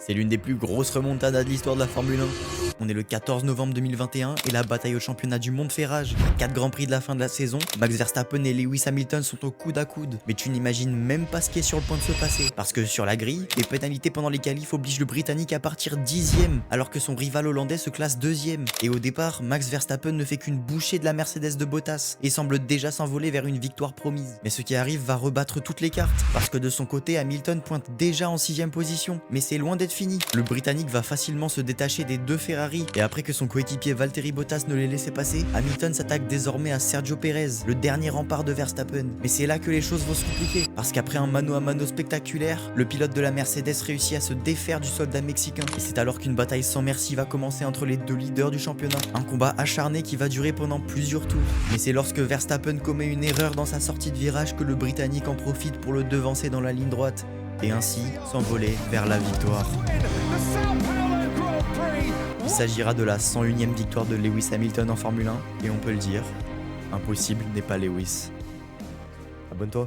C'est l'une des plus grosses remontadas de l'histoire de la Formule 1. On est le 14 novembre 2021 et la bataille au championnat du monde fait rage. À 4 grands prix de la fin de la saison, Max Verstappen et Lewis Hamilton sont au coude à coude. Mais tu n'imagines même pas ce qui est sur le point de se passer. Parce que sur la grille, les pénalités pendant les qualifs obligent le Britannique à partir 10ème, alors que son rival hollandais se classe 2ème. Et au départ, Max Verstappen ne fait qu'une bouchée de la Mercedes de Bottas et semble déjà s'envoler vers une victoire promise. Mais ce qui arrive va rebattre toutes les cartes, parce que de son côté, Hamilton pointe déjà en 6ème position. Mais c'est loin d'être fini. Le Britannique va facilement se détacher des deux Ferrari, et après que son coéquipier Valtteri Bottas ne l'ait laissé passer, Hamilton s'attaque désormais à Sergio Pérez, le dernier rempart de Verstappen. Mais c'est là que les choses vont se compliquer, parce qu'après un mano à mano spectaculaire, le pilote de la Mercedes réussit à se défaire du soldat mexicain. Et c'est alors qu'une bataille sans merci va commencer entre les deux leaders du championnat. Un combat acharné qui va durer pendant plusieurs tours. Mais c'est lorsque Verstappen commet une erreur dans sa sortie de virage que le Britannique en profite pour le devancer dans la ligne droite, et ainsi s'envoler vers la victoire. Il s'agira de la 101ème victoire de Lewis Hamilton en Formule 1, et on peut le dire, impossible n'est pas Lewis. Abonne-toi.